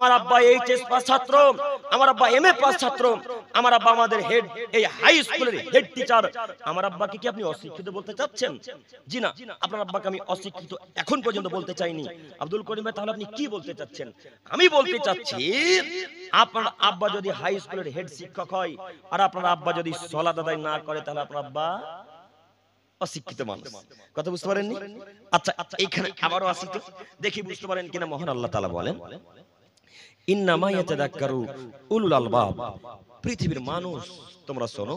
আমার আব্বা HS pass ছাত্র, আমার আব্বা এমএ পাস ছাত্র, আমার আব্বা আমাদের হেড, এই হাই স্কুলের হেড টিচার। আমার আব্বাকে কি আপনি অশিক্ষিত বলতে চাচ্ছেন? জি না, আপনার আব্বাকে আমি অশিক্ষিত এখন পর্যন্ত বলতে চাইনি। আব্দুল করিম ভাই, তাহলে আপনি কি বলতে চাচ্ছেন? আমি বলতে চাচ্ছি, আপনার আব্বা যদি হাই স্কুলের হেড শিক্ষক হয় আর আপনার আব্বা যদি সালাত আদায় না করে, তাহলে আপনার আব্বা অশিক্ষিত মানুষ। কথা বুঝতে পারেননি? আচ্ছা, এইখানে আবারও আসি তো, দেখি বুঝতে পারেন কিনা। মহান আল্লাহ তাআলা বলেন, ইন্নামা ইয়াতাযাক্কারু উলুল আলবাব। পৃথিবীর মানুষ তোমরা শোনো,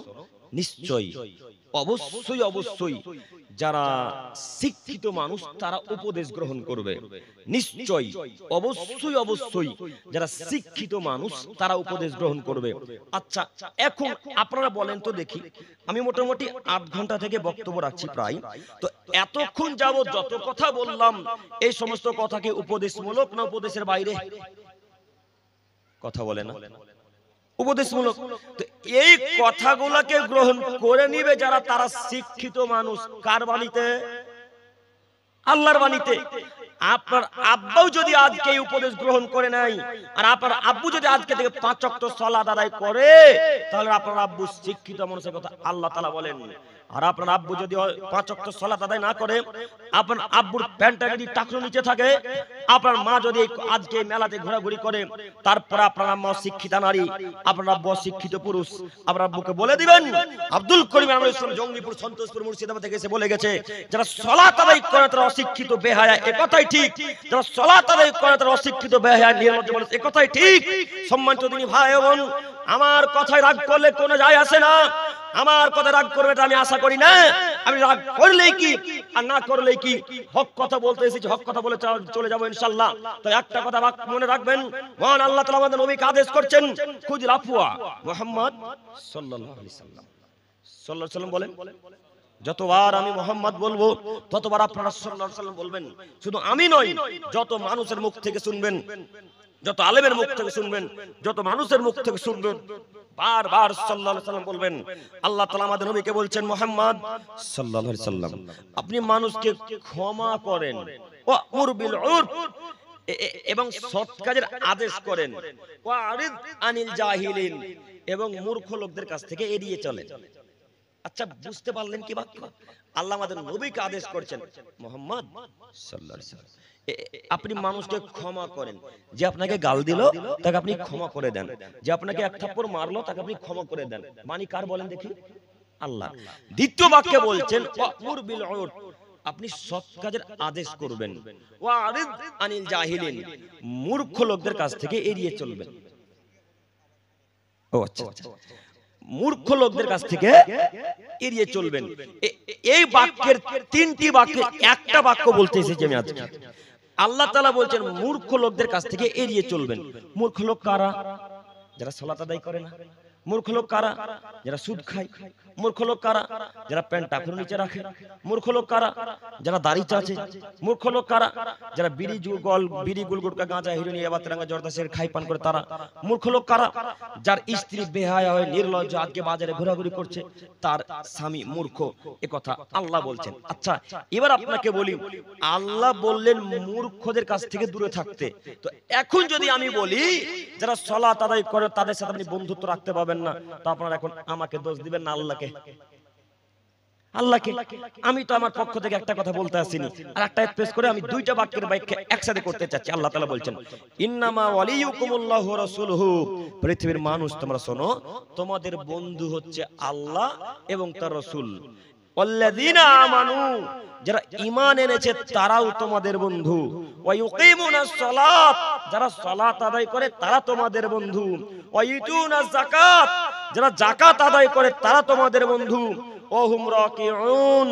নিশ্চয়ই অবশ্যই অবশ্যই যারা শিক্ষিত মানুষ তারা উপদেশ গ্রহণ করবে। নিশ্চয়ই অবশ্যই অবশ্যই যারা শিক্ষিত মানুষ তারা উপদেশ গ্রহণ করবে। আচ্ছা, এখন আপনারা বলেন তো দেখি, আমি মোটামুটি 8 ঘন্টা থেকে বক্তব্য রাখছি প্রায়, তো এতক্ষণ যাবত যত কথা বললাম, এই সমস্ত কথা কি উপদেশমূলক না উপদেশের বাইরে? কথা বলে না, উপদেশমূলক। তো এই কথাগুলোকে গ্রহণ করে নিবে যারা, তারা শিক্ষিত মানুষ। কার বাণীতে? আল্লাহর বাণীতে। আপনার আব্বাও যদি আজকে এই উপদেশ গ্রহণ করে নাই, আর আপনার আব্বু যদি আজকে থেকে 5 ওয়াক্ত সালাত আদায় করে, তাহলে আপনার আব্বু শিক্ষিত মানুষের কথা আল্লাহ তাআলা বলেন। আর আপনার আব্বু যদি 5 ওয়াক্ত সালাত আদায় না করে, আপনার আব্বুর প্যান্টটা যদি টাকনো নিচে থাকে, আপনার মা যদি আজকে মেলাতে ঘোরাঘুরি করে, তারপর আপনার আম্মা শিক্ষিতা নারী, আপনার আব্বু শিক্ষিত পুরুষ, আপনার আব্বুকে বলে দিবেন, আব্দুল করিম আনোয়ার ইসলাম জঙ্গিপুর সন্তোষপুর মুর্শিদাবাদ থেকে এসে বলে গেছে, যারা সালাত আদায় করে তারা অশিক্ষিত বেহায়া, এ কথাই ঠিক। যারা সালাত আদায় করে তারা অশিক্ষিত বেহায়া নির্লজ্জ মানুষ, এ কথাই ঠিক। সম্মানিত দিনী ভাই বোন, আমার কথায় রাগ করলে কোনো যায় আসে না। আমার কথা রাগ করবে এটা আমি আশা করি না। আমি রাগ করলেই কি আর না করলেই কি, হক কথা বলতে এসেছি, হক কথা বলে চলে যাবো ইনশাআল্লাহ। তো একটা কথা মনে রাখবেন, মহান আল্লাহ তাআলা আমাদের নবীকে আদেশ করছেন, খুদিল আফওয়া মুহাম্মদ সাল্লাল্লাহু আলাইহি সাল্লাম, সাল্লাল্লাহু আলাইহি সাল্লাম বলেন, যতবার আমি মুহাম্মদ বলবো ততবার আপনারা সাল্লাল্লাহু আলাইহি সাল্লাম বলবেন। শুধু আমি নই, যত মানুষের মুখ থেকে শুনবেন, যত আলেমের মুখ থেকে শুনবেন, যত মানুষের মুখ থেকে শুনবেন, বারবার সাল্লাল্লাহু আলাইহি সাল্লাম বলবেন। আল্লাহ তাআলা আমাদের নবীকে বলছেন, মুহাম্মদ সাল্লাল্লাহু আলাইহি সাল্লাম, আপনি মানুষকে ক্ষমা করেন, ওয়া'মুর বিল উরফ, এবং সৎ কাজের আদেশ করেন, ওয়া'রিদ আনিল জাহিলিন, এবং মূর্খ লোকদের কাছ থেকে এড়িয়ে চলেন। আচ্ছা, বুঝতে পারলেন কি বাক্য? আল্লাহ আমাদের নবীকে আদেশ করছেন, মুহাম্মদ সাল্লাল্লাহু আলাইহি সাল্লাম, আপনি মানুষকে ক্ষমা করেন। যে আপনাকে গাল দিল তাকে আপনি ক্ষমা করে দেন, যে আপনাকে এক থাপ্পড় মারলো তাকে আপনি ক্ষমা করে দেন। মানে কার বলেন দেখি? আল্লাহ। দ্বিতীয় বাক্যে বলছেন, ওয়া'মুর বিল উরফ, আপনি সৎ কাজের আদেশ করবেন, ওয়া'রিদ আনিল জাহিলিন, মূর্খ লোকদের কাছ থেকে এড়িয়ে চলবেন। ও আচ্ছা, মূর্খ লোকদের কাছ থেকে এড়িয়ে চলবেন। এই বাক্যের 3টি বাক্যে একটা বাক্য বলতে এসেছি আমি আজকে। আল্লাহ তাআলা বলছেন মূর্খ লোকদের কাছ থেকে এড়িয়ে চলবেন। মূর্খ লোক কারা? যারা সালাত আদায় করে না। মূর্খ লোক কারা? যারা সুদ খায়। মূর্খ লোক কারা? যারা প্যান্ট টাকুর নিচে রাখে। মূর্খ লোক কারা? যারা দাড়ি চাচে। মূর্খ লোক কারা? যারা বিড়ি গুল গুটকা গাঁজা হিরোইন ইয়াবা তেরাঙ্গা জর্দা সের খাই পান করে তারা। মূর্খ লোক কারা? যার স্ত্রী বেহায়া হয়ে নির্লজ্জ আজকে বাজারে ঘোরাঘুরি করছে, তার স্বামী মূর্খ। এ কথা আল্লাহ বলছেন। আচ্ছা, এবার আপনাকে বলি, আল্লাহ বললেন মূর্খদের কাছ থেকে দূরে থাকতে। তো এখন যদি আমি বলি যারা সালাত আদায় করে তাদের সাথে আপনি বন্ধুত্ব রাখতে পারবেন না, তো আপনারা এখন আমাকে দোষ দিবেন না আল্লাহকে? আল্লাহকে আমি তো আমার পক্ষ থেকে একটা কথা বলতে আসিনি, আর একটা পেশ করে আমি 2টা বাক্যের ব্যাখ্যা একসাথে করতে চাচ্ছি। আল্লাহ তাআলা বলছেন, ইন্নামা ওয়ালিয়ুকুমুল্লাহু ওয়া রাসূলুহু, পৃথিবীর মানুষ তোমরা শোনো, তোমাদের বন্ধু হচ্ছে আল্লাহ এবং তার রাসূল। ওয়াল্লাযীনা আমানু, যারা ঈমান এনেছে তারাও তোমাদের বন্ধু। ওয়া ইউকিমুনাস সালাত, যারা সালাত আদায় করে তারা তোমাদের বন্ধু। ওয়া ইউতুনাজ যাকাত, যারা যাকাত আদায় করে তারা তোমাদের বন্ধু। ওয়া হুম রাকিউন,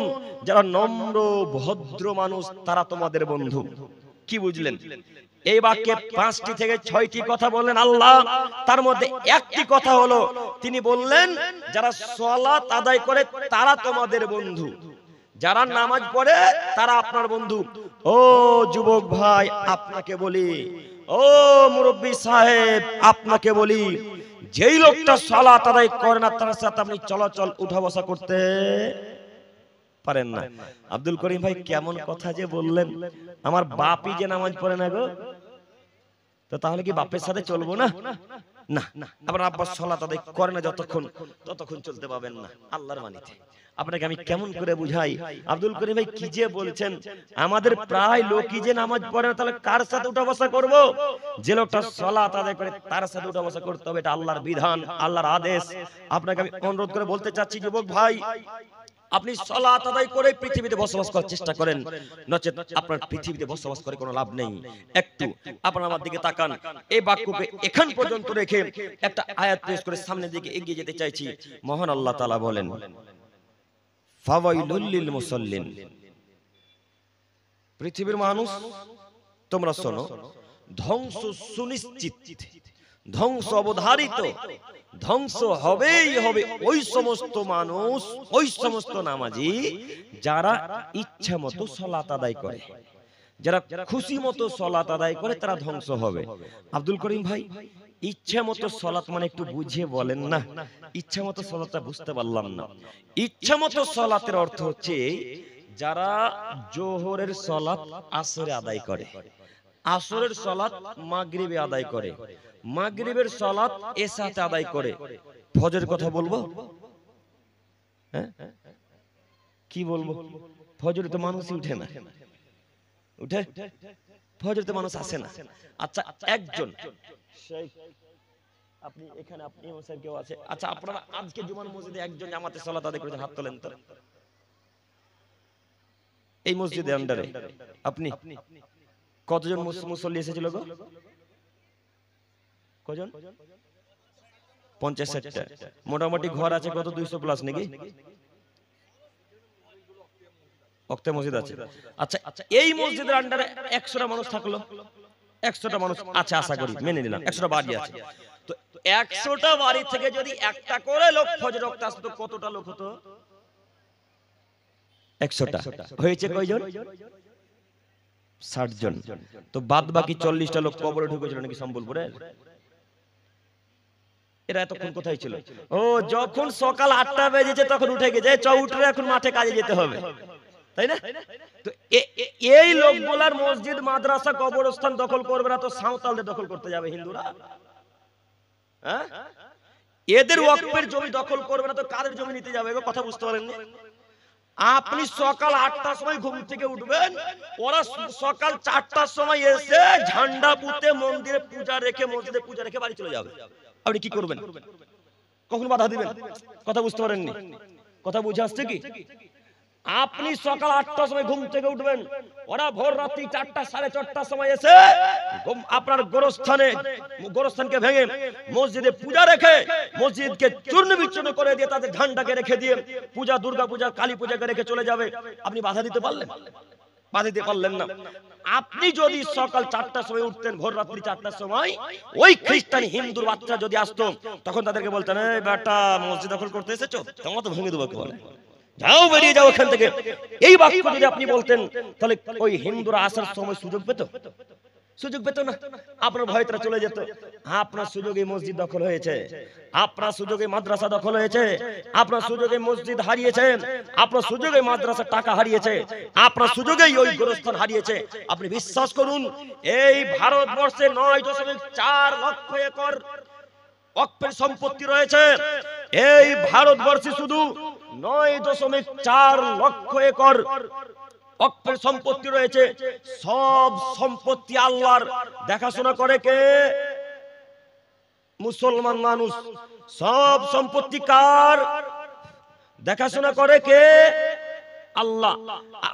যারা নম্র ভদ্র মানুষ তারা তোমাদের বন্ধু। কি বুঝলেন? এই বাক্যে 5টি থেকে 6টি কথা বললেন আল্লাহ। তার মধ্যে একটি কথা হলো, তিনি বললেন যারা সালাত আদায় করে তারা তোমাদের বন্ধু, যারা নামাজ পড়ে তারা আপনার বন্ধু। ও যুবক ভাই আপনাকে বলি, ও মুরব্বী সাহেব আপনাকে বলি, যেই লোকটা সালাত আদায় করে না তার সাথে আপনি চলাচল উঠা বসা করতে পারেন না। আব্দুল করিম ভাই কেমন কথা যে বললেন, আমার বাপই যে নামাজ পড়ে না গো, তো তাহলে কি বাপের সাথে চলবো না? না, আবার আব্বাস সালাত আদায় করে না যতক্ষণ, ততক্ষণ চলতে পাবেন না আল্লাহর বাণীতে। আপনাকে আমি কেমন করে বুঝাই? আব্দুল করিম ভাই কি যে বলছেন, আমাদের প্রায় লোকই যে নামাজ পড়ে না, তাহলে কার সাথে উঠা বসা করব? যে লোকটা সালাত আদায় করে তার সাথে উঠা বসা করতে হবে, এটা আল্লাহর বিধান, আল্লাহর আদেশ। আপনাকে আমি অনুরোধ করে বলতে চাচ্ছি, যুবক ভাই, আপনি সালাত আদায় করে পৃথিবীতে বসবাস করার চেষ্টা করেন, নচেত আপনার পৃথিবীতে বসবাস করে কোনো লাভ নেই। একটু আপনারা আমার দিকে তাকান। এই বাক্যকে এখান পর্যন্ত রেখে একটা আয়াত পেশ করে সামনের দিকে এগিয়ে যেতে চাইছি। মহান আল্লাহ তাআলা বলেন, ফাওয়াইলুল লিল মুসাল্লিন। পৃথিবীর মানুষ তোমরা শোনো, ধ্বংস সুনিশ্চিত, ধ্বংস অবধারিত, ধ্বংস হবেই হবে ওই সমস্ত মানুষ, ওই সমস্ত নামাজি যারা ইচ্ছা মতো সালাত আদায় করে, যারা খুশি মতো সালাত আদায় করে, তারা ধ্বংস হবে। আব্দুল করিম ভাই, ইচ্ছা মতো সালাত মানে একটু বুঝিয়ে বলেন না। ইচ্ছা মতো সালাতটা বুঝতে পারলাম না। ইচ্ছা মতো সালাতের অর্থ হচ্ছে যারা জোহরের সালাত আসরে আদায় করে, আসরের সালাত মাগরিবে আদায় করে, মাগরিবের সালাত এশাতে আদায় করে। ফজরের কথা বলবো? হ্যাঁ, কি বলবো? ফজরে তো মানুষই উঠে না, উঠে? ফজরে তো মানুষ আসে না। আচ্ছা, একজন আপনি এখানে, আপনি ইমাম সাহেব কেউ আছে? আচ্ছা, আপনারা আজকে জুমার মসজিদে একজন জামাতে সালাত আদায় করেছেন, হাত তোলেন তো। এই মসজিদে আন্ডারে আপনি কতজন মুসল্লি এসেছিল গো? কজন? 50-60টা। মোটামুটি ঘর আছে কত? 200 প্লাস নাকি? ওক্তে মসজিদ আছে। আচ্ছা, এই মসজিদের আন্ডারে 100টা মানুষ থাকলো, 100টা মানুষ আছে, আশা করি মেনে নিলাম 100টা বাড়ি আছে। তো 100টা বাড়ি থেকে যদি একটা করে লোক ফজর ওয়াক্তে আসতো, কতটা লোক হতো? 100টা। হয়েছে কয়জন? 60 জন। তো বাদ বাকি 40টা লোক কবরে ঢুকেছিল নাকি সম্বলপুরে? এরা এতক্ষণ কোথায় ছিল? ও, যখন সকাল 8টা বেজেছে তখন উঠে গেছে, উঠে এখন মাঠে কাজে যেতে হবে, তাই না? তো এই লোকগুলার মসজিদ, মাদ্রাসা, কবরস্থান দখল করবে না তো সাঁওতালদের দখল করতে যাবে হিন্দুরা? হ্যাঁ, এদের ওয়াকফের জমি দখল করবে না তো কাদের জমি নিতে যাবে? কথা বুঝতে পারেননি? আপনি সকাল 8টার সময় ঘুম থেকে উঠবেন, ওরা সকাল 4টার সময় এসে ঝান্ডা পুঁতে মন্দিরে পূজা রেখে, মসজিদে পূজা রেখে বাড়ি চলে যাবে। আপনি কি করবেন? কখন বাধা দিবেন? কথা বুঝতে পারেননি? কথা বুঝে আসছে কি? আপনি সকাল 8টার সময় ঘুম থেকে উঠবেন, ওরা ভোর রাত্রি 4টা 4:30টার সময় এসে আপনার গোরস্থানকে ভেঙে মসজিদে পূজা রেখে, মসজিদকে চূর্ণ বিচূর্ণ করে দিয়ে, তাদের ঝান্ডাকে রেখে দিয়ে পূজা, দুর্গা পূজা, কালী পূজাকে রেখে চলে যাবে। আপনি বাধা দিতে পারলেন? বাধা দিতে পারলেন না। আপনি যদি সকাল 4টার সময় উঠতেন, ভোর রাত্রি 4টার সময়, ওই খ্রিস্টান হিন্দুর বাচ্চা যদি আসতো, তখন তাদেরকে বলতেন, এই বেটা মসজিদ দখল করতে এসেছো, তোমার তো ভেঙে দেবো, বলে যাও, বেরিয়ে যাও এখান থেকে। এই বাক্য যদি আপনি বলতেন, তাহলে ওই হিন্দুরা আসার সময় সুযোগ পেত? সুযোগ পেত না। আপনার ভয়ে তারা চলে যেত। আপনার সুযোগে মসজিদ দখল হয়েছে, আপনার সুযোগে মাদ্রাসা দখল হয়েছে, আপনার সুযোগে মসজিদ হারিয়েছে, আপনার সুযোগে মাদ্রাসা টাকা হারিয়েছে, আপনার সুযোগেই ওই গোরস্থান হারিয়েছে। আপনি বিশ্বাস করুন, এই ভারতবর্ষে 9.4 লক্ষ একর ওয়াকফের সম্পত্তি রয়েছে। এই ভারতবর্ষে শুধু 9.4 লক্ষ একর ওয়াকফের সম্পত্তি রয়েছে। সব সম্পত্তি আল্লাহর। দেখাশোনা করে কে? মুসলমান মানুষ। সব সম্পত্তি কার? দেখাশোনা করে কে? আল্লাহ।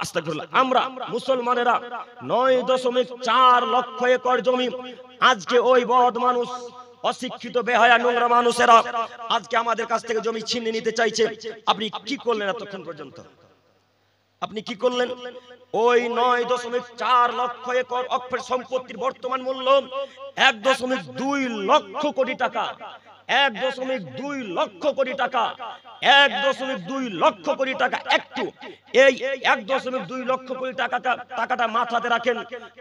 আস্তাগফিরুল্লাহ। আমরা মুসলমানেরা 9.4 লক্ষ একর জমি, আজকে ওই বদ মানুষ, অশিক্ষিত, বেহায়া, নোংরা মানুষেরা আজকে আমাদের কাছ থেকে জমি ছিনিয়ে নিতে চাইছে। আপনি কি করলেন এতক্ষণ পর্যন্ত? আপনি কি করলেন? ওই 9.4 লক্ষ একর ওয়াকফের সম্পত্তির বর্তমান মূল্য 1.2 লক্ষ কোটি টাকা। 1.2 লক্ষ কোটি টাকা, 1.2 লক্ষ কোটি টাকা। একটু এই 1.2 লক্ষ কোটি টাকাটা মাথাতে রাখেন।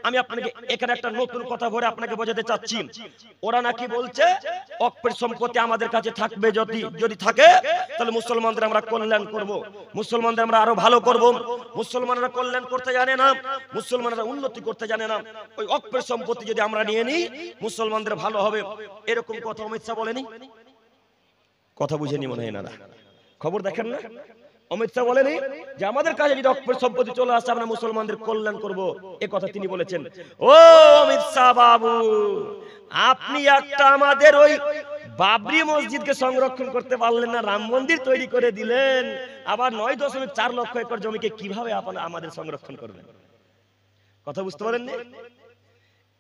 আমি আপনাকে এখানে একটা নতুন কথা বলে আপনাকে বোঝাতে চাচ্ছি। ওরা নাকি বলছে অক্পের সম্পত্তি আমাদের কাছে থাকবে, যদি থাকে তাহলে মুসলমানদের আমরা কল্যাণ করব, মুসলমানদের আমরা আরো ভালো করব। মুসলমানরা কল্যাণ করতে জানে না, মুসলমানরা উন্নতি করতে জানে না। ওই অক্পের সম্পত্তি যদি আমরা নিয়ে নিই মুসলমানদের ভালো হবে, এরকম কথা অমিত শাহ বলেনি? কথা বুঝেনি মনে হয় না, খবর দেখেন না? অমিত শাহ বলেনি যে আমাদের কাছে যদি অক্পের সম্পত্তি চলে আসে আমরা মুসলমানদের কল্যাণ করব, এ কথা তিনি বলেছেন। ও অমিত শাহ বাবু, আপনি একটা আমাদের ওই বাবরি মসজিদকে সংরক্ষণ করতে পারলেন না, রাম মন্দির তৈরি করে দিলেন, আবার 9.4 লক্ষ একর জমিকে কিভাবে আমাদের সংরক্ষণ করবেন? কথা বুঝতে পারেন না?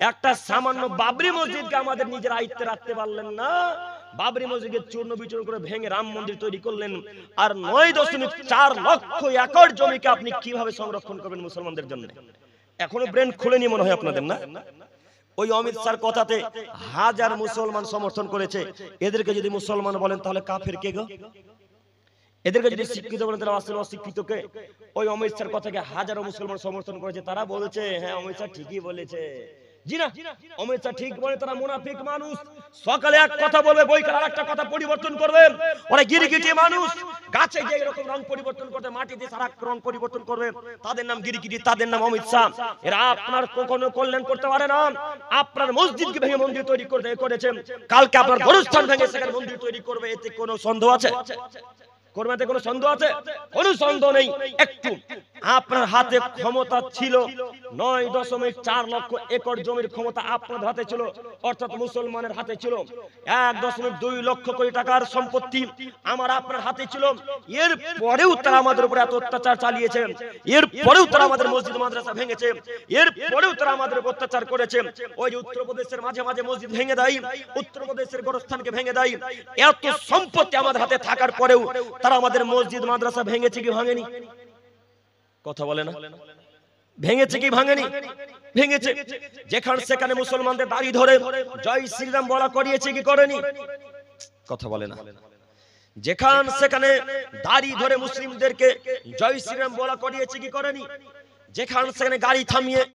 একটা সামান্য বাবরি মসজিদকে আমাদের নিজের আয়ত্তে রাখতে পারলেন না, বাবরি মসজিদকে চূর্ণ বিচূর্ণ করে ভেঙে রাম মন্দির তৈরি করলেন, আর 9.4 লক্ষ একর জমিকে আপনি কিভাবে সংরক্ষণ করবেন মুসলমানদের জন্য? এখনো ব্রেন খুলেনি মনে হয় আপনাদের, না? ওই অমিত শাহর কথাতে হাজার মুসলমান সমর্থন করেছে। এদেরকে যদি মুসলমান বলেন তাহলে কাফের কে গো? এদেরকে যদি শিক্ষিত বলেন তাহলে আসলে অশিক্ষিত কে? ওই অমিত শাহর কথাকে হাজারো মুসলমান সমর্থন করেছে, তারা বলেছে হ্যাঁ অমিত শাহ ঠিকই বলেছে। জি না, অমিত শাহ ঠিক বলে, তারা মুনাফিক মানুষ। সকালে এক কথা বলবে, বইকাল আরেকটা কথা পরিবর্তন করবে। ওরা গিরিগিটি মানুষ, গাছে যে এরকম রং পরিবর্তন করতে, মাটিতে সারা রং পরিবর্তন করবে, তাদের নাম গিরিগিটি, তাদের নাম অমিত শাহ। এরা আপনার কখনো কল্যাণ করতে পারে না। আপনার মসজিদকে ভেঙে মন্দির তৈরি করেছেন, কালকে আপনার গরুস্থান ভেঙে সেখানে মন্দির তৈরি করবে, এতে কোনো সন্দেহ আছে? করবে কোনো সন্দেহ আছে? কোনো সন্দেহ নেই। একটু আপনার হাতে ক্ষমতা ছিল, 9.4 লক্ষ একর জমির ক্ষমতা আপনার হাতে ছিল, অর্থাৎ মুসলমানের হাতে ছিল। 1.2 লক্ষ কোটি টাকার সম্পত্তি আমার আপনার হাতে ছিল। এর পরেও তারা আমাদের উপর এত অত্যাচার চালিয়েছে, এর পরেও তারা আমাদের মসজিদ মাদ্রাসা ভেঙেছে, এর পরেও তারা আমাদের উপর অত্যাচার করেছে। ওই যে উত্তরপ্রদেশের মাঝে মাঝে মসজিদ ভেঙে দেয়, উত্তরপ্রদেশের গোরস্থানকে ভেঙে দেয়। এত সম্পত্তি আমাদের হাতে থাকার পরেও তারা আমাদের মসজিদ মাদ্রাসা ভেঙেছে কি ভাঙেনি? কথা বলে না? ভেঙেছে কি ভাঙেনি? ভেঙেছে। যেখানে সেখানে মুসলমানদের দাড়ি ধরে জয় শ্রীরাম বলা করিয়েছে কি করেনি? কথা বলে না। যেখানে সেখানে দাড়ি ধরে মুসলিমদেরকে জয় শ্রীরাম বলা করিয়েছে কি করেনি? যেখানে সেখানে গাড়ি থামিয়ে